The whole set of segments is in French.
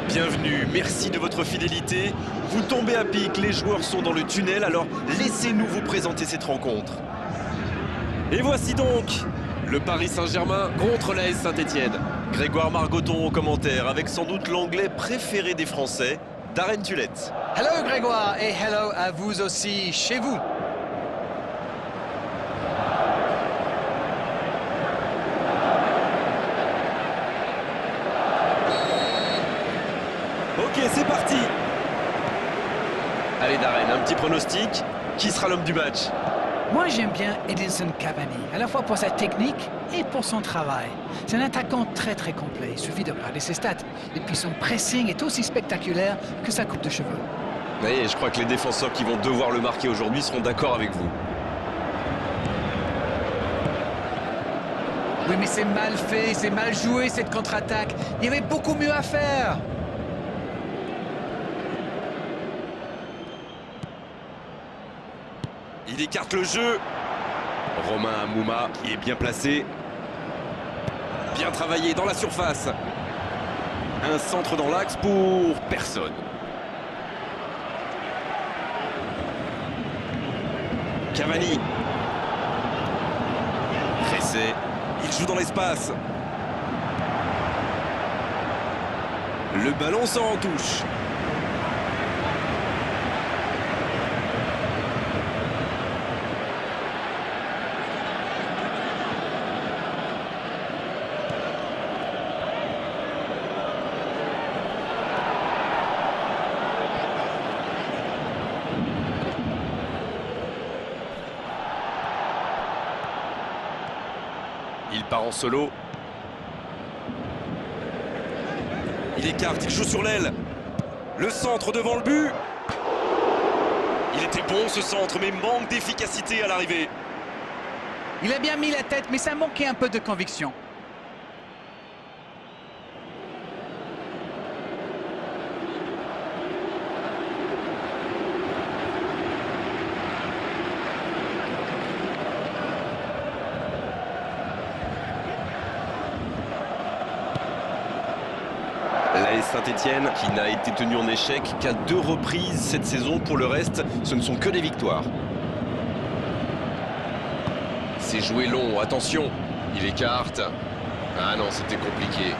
Bienvenue, merci de votre fidélité. Vous tombez à pic, les joueurs sont dans le tunnel, alors laissez-nous vous présenter cette rencontre. Et voici donc le Paris Saint-Germain contre l'AS Saint-Etienne. Grégoire Margoton au commentaire, avec sans doute l'anglais préféré des Français, Darren Tulette. Hello Grégoire et hello à vous aussi chez vous. Ok, c'est parti. Allez Darren, un petit pronostic. Qui sera l'homme du match? Moi, j'aime bien Edinson Cavani, à la fois pour sa technique et pour son travail. C'est un attaquant très complet, il suffit de regarder ses stats. Et puis son pressing est aussi spectaculaire que sa coupe de cheveux. Et je crois que les défenseurs qui vont devoir le marquer aujourd'hui seront d'accord avec vous. Oui, mais c'est mal fait, c'est mal joué cette contre-attaque. Il y avait beaucoup mieux à faire. Il écarte le jeu. Romain Amouma qui est bien placé. Bien travaillé dans la surface. Un centre dans l'axe pour personne. Cavani. Cressé. Il joue dans l'espace. Le ballon sort en touche. Il part en solo. Il écarte, il joue sur l'aile. Le centre devant le but. Il était bon ce centre, mais manque d'efficacité à l'arrivée. Il a bien mis la tête, mais ça manquait un peu de conviction. L'AS Saint-Etienne qui n'a été tenu en échec qu'à 2 reprises cette saison. Pour le reste, ce ne sont que des victoires. C'est joué long, attention. Il écarte. Ah non, c'était compliqué.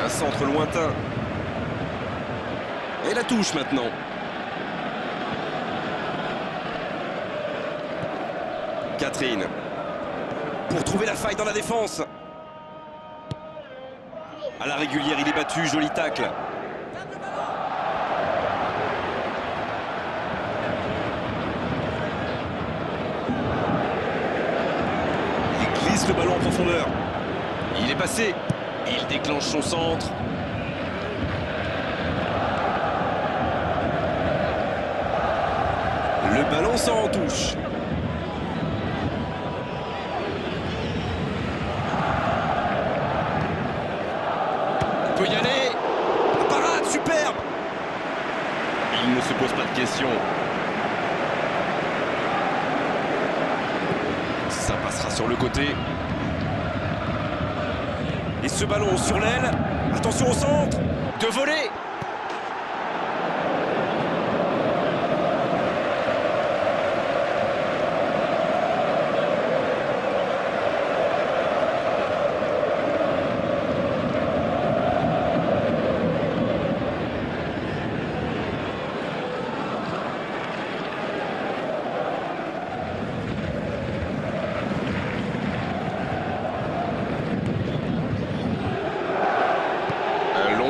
Un centre lointain. Et la touche maintenant. Catherine. Pour trouver la faille dans la défense. À la régulière, il est battu, joli tacle. Il glisse le ballon en profondeur. Il est passé. Il déclenche son centre. Le ballon sort en touche. Il peut y aller. La parade, superbe. Il ne se pose pas de questions. Ça passera sur le côté. Et ce ballon sur l'aile. Attention au centre. De volée.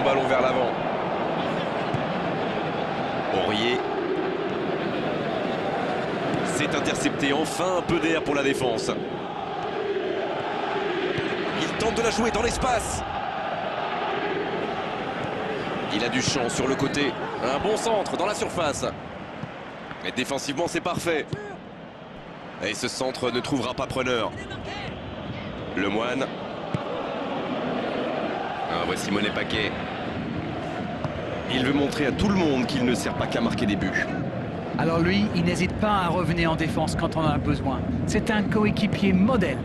Ballon vers l'avant. Aurier. C'est intercepté. Enfin un peu d'air pour la défense. Il tente de la jouer dans l'espace. Il a du champ sur le côté. Un bon centre dans la surface. Mais défensivement, c'est parfait. Et ce centre ne trouvera pas preneur. Lemoine. Voici Monet Paquet. Il veut montrer à tout le monde qu'il ne sert pas qu'à marquer des buts. Alors lui, il n'hésite pas à revenir en défense quand on en a besoin. C'est un coéquipier modèle.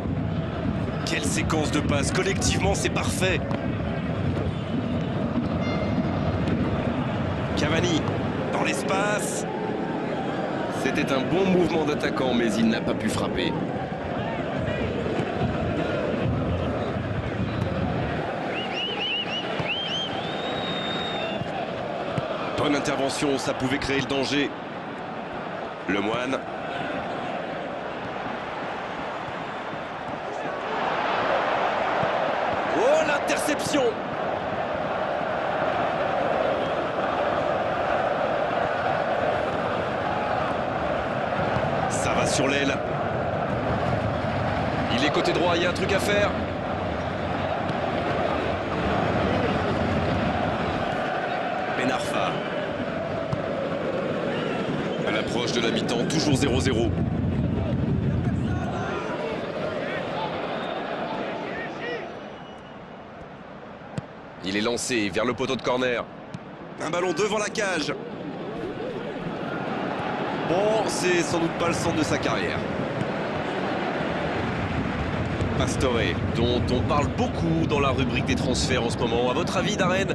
Quelle séquence de passes, collectivement c'est parfait. Cavani, dans l'espace. C'était un bon mouvement d'attaquant, mais il n'a pas pu frapper. Bonne intervention, ça pouvait créer le danger. Lemoine. Oh, l'interception! Ça va sur l'aile. Il est côté droit, il y a un truc à faire. Ben Arfa. À l'approche de la mi-temps, toujours 0-0. Il est lancé vers le poteau de corner. Un ballon devant la cage. Bon, c'est sans doute pas le centre de sa carrière. Pastore, dont on parle beaucoup dans la rubrique des transferts en ce moment. À votre avis, Darren,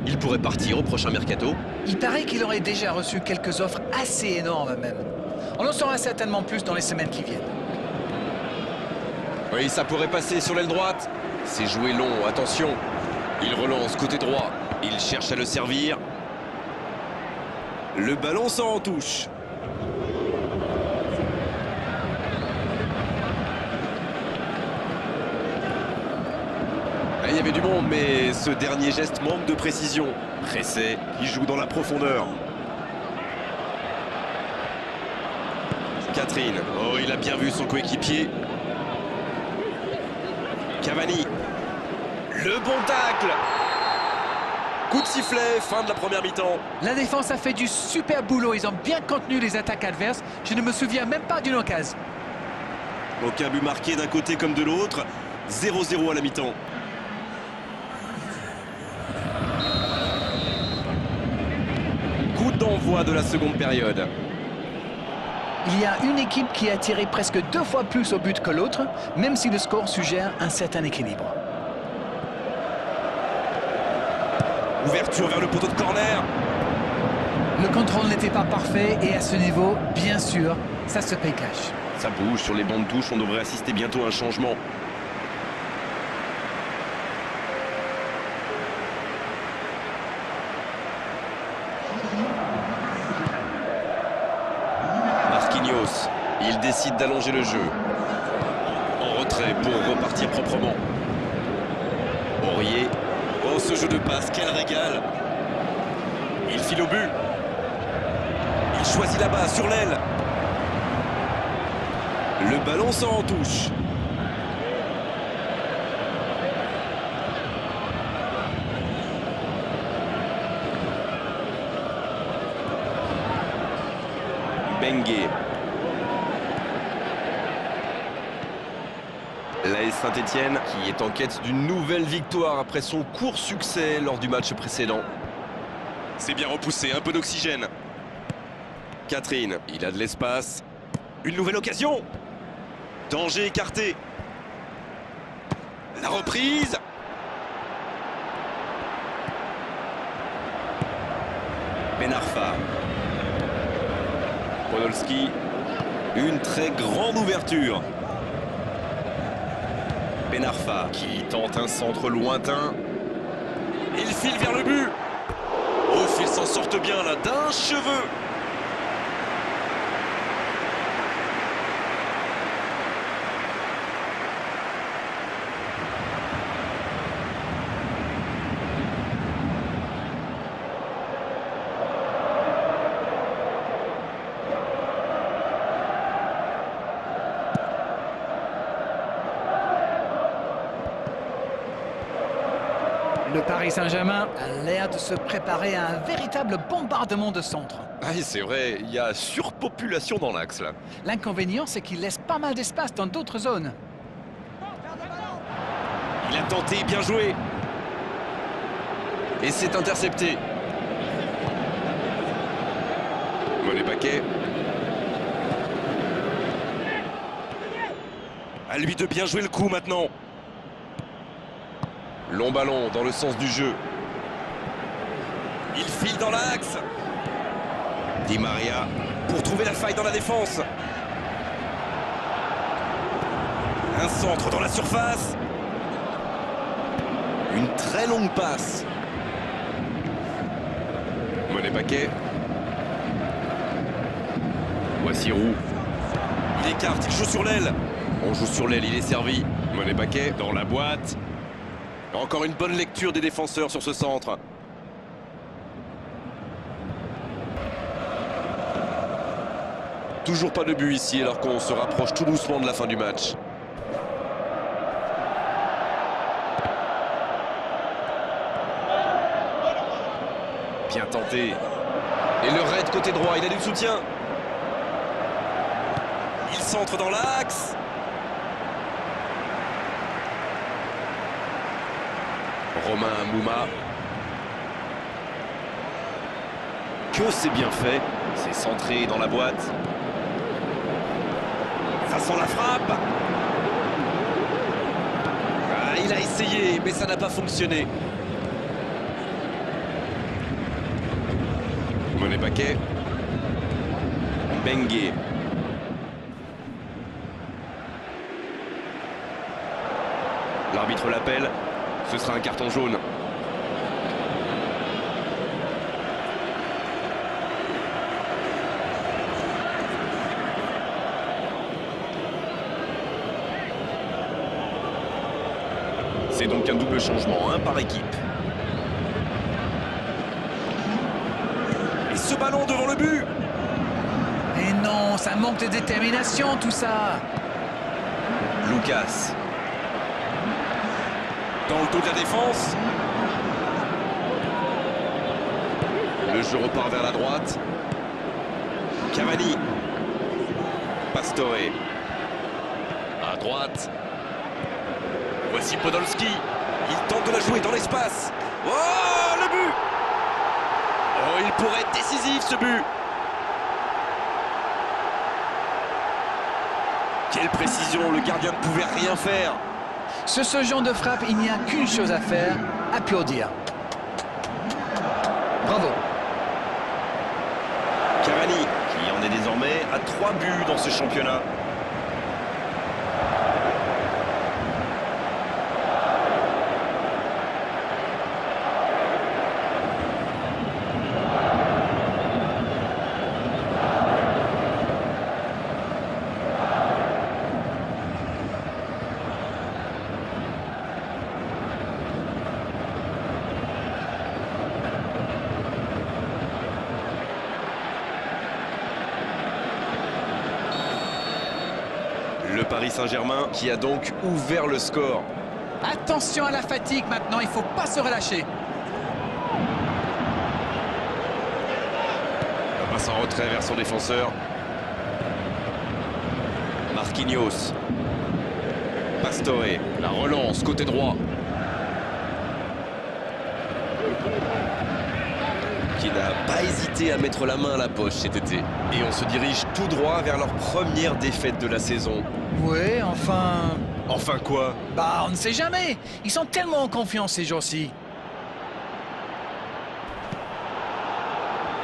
il pourrait partir au prochain mercato? Il paraît qu'il aurait déjà reçu quelques offres assez énormes même. On en saura certainement plus dans les semaines qui viennent. Oui, ça pourrait passer sur l'aile droite. C'est joué long, attention. Il relance côté droit. Il cherche à le servir. Le ballon s'en touche. Il y avait du monde, mais ce dernier geste manque de précision. Pressé, qui joue dans la profondeur. Catherine. Oh, il a bien vu son coéquipier. Cavani. Le bon tacle. Coup de sifflet, fin de la première mi-temps. La défense a fait du super boulot. Ils ont bien contenu les attaques adverses. Je ne me souviens même pas d'une occasion. Aucun but marqué d'un côté comme de l'autre. 0-0 à la mi-temps. Coup d'envoi de la seconde période. Il y a une équipe qui a tiré presque 2 fois plus au but que l'autre, même si le score suggère un certain équilibre. Ouverture vers le poteau de corner. Le contrôle n'était pas parfait et à ce niveau, bien sûr, ça se paye cash. Ça bouge sur les bancs de touche, on devrait assister bientôt à un changement. Marquinhos, il décide d'allonger le jeu. En retrait pour repartir proprement. Aurier. Oh, ce jeu de passe, quel régal! Il file au but. Il choisit là-bas, sur l'aile. Le ballon s'en touche. Bengue. L'AS Saint-Etienne qui est en quête d'une nouvelle victoire après son court succès lors du match précédent. C'est bien repoussé, un peu d'oxygène. Catherine, il a de l'espace. Une nouvelle occasion. Danger écarté. La reprise. Ben Arfa. Podolski. Une très grande ouverture. Ben Arfa qui tente un centre lointain. Il file vers le but. Oh, s'ils s'en sortent bien là, d'un cheveu. Le Paris Saint-Germain a l'air de se préparer à un véritable bombardement de centres. Ah oui, c'est vrai, il y a surpopulation dans l'axe là. L'inconvénient, c'est qu'il laisse pas mal d'espace dans d'autres zones. Il a tenté, bien joué. Et c'est intercepté. Mollet Paquet. À lui de bien jouer le coup maintenant. Long ballon dans le sens du jeu. Il file dans l'axe. Di Maria pour trouver la faille dans la défense. Un centre dans la surface. Une très longue passe. Monet Paquet. Voici Roux. Il écarte, il joue sur l'aile. On joue sur l'aile, il est servi. Monet Paquet dans la boîte. Encore une bonne lecture des défenseurs sur ce centre. Toujours pas de but ici alors qu'on se rapproche tout doucement de la fin du match. Bien tenté. Et le raid côté droit, il a du soutien. Il centre dans l'axe. Romain Mouma. Que c'est bien fait. C'est centré dans la boîte. Ça sent la frappe. Ah, il a essayé, mais ça n'a pas fonctionné. Monet Paquet. Bengue. L'arbitre l'appelle. Ce sera un carton jaune. C'est donc un double changement, un par équipe. Et ce ballon devant le but. Et non, ça manque de détermination tout ça. Lucas. Dans le dos de la défense. Le jeu repart vers la droite. Cavani. Pastore. À droite. Voici Podolski. Il tente de la jouer dans l'espace. Oh, le but! Oh, il pourrait être décisif ce but. Quelle précision, le gardien ne pouvait rien faire. Sur ce genre de frappe, il n'y a qu'une chose à faire, applaudir. Bravo. Cavani, qui en est désormais à 3 buts dans ce championnat. Le Paris Saint-Germain qui a donc ouvert le score. Attention à la fatigue maintenant, il ne faut pas se relâcher. La passe en retrait vers son défenseur. Marquinhos. Pastore. La relance côté droit. Qui n'a pas hésité à mettre la main à la poche cet été. Et on se dirige tout droit vers leur première défaite de la saison. Oui, enfin... Enfin quoi? Bah, on ne sait jamais. Ils sont tellement en confiance ces jours-ci.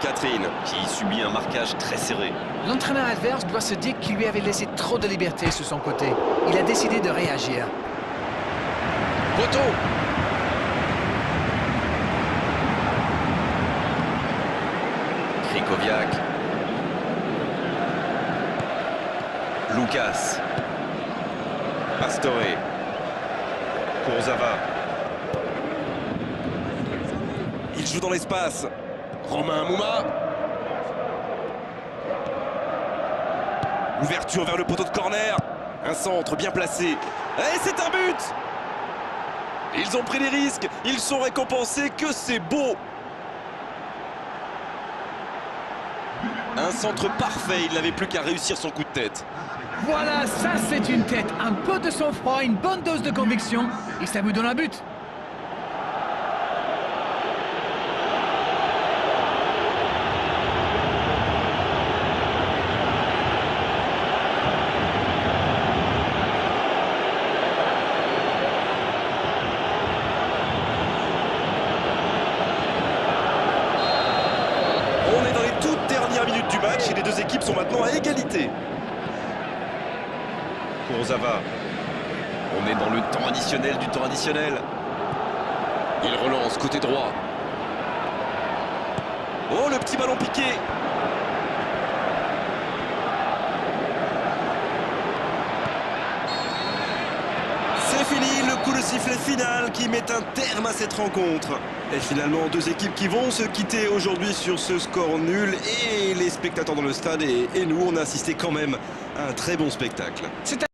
Catherine, qui subit un marquage très serré. L'entraîneur adverse doit se dire qu'il lui avait laissé trop de liberté sur son côté. Il a décidé de réagir. Poteau! Krikoviak. Lucas. Pastore. Kurzawa. Il joue dans l'espace. Romain Mouma. Ouverture vers le poteau de corner. Un centre bien placé. Et c'est un but! Ils ont pris des risques. Ils sont récompensés. Que c'est beau! Un centre parfait. Il n'avait plus qu'à réussir son coup de tête. Voilà, ça c'est une tête. Un peu de sang-froid, une bonne dose de conviction. Et ça vous donne un but. deux équipes sont maintenant à égalité. Kurzawa. On est dans le temps additionnel du temps additionnel. Il relance côté droit. Oh, le petit ballon piqué. C'est fini, le coup de sifflet final qui met un terme à cette rencontre. Et finalement, deux équipes qui vont se quitter aujourd'hui sur ce score nul. Et les spectateurs dans le stade et nous, on a assisté quand même à un très bon spectacle. C'est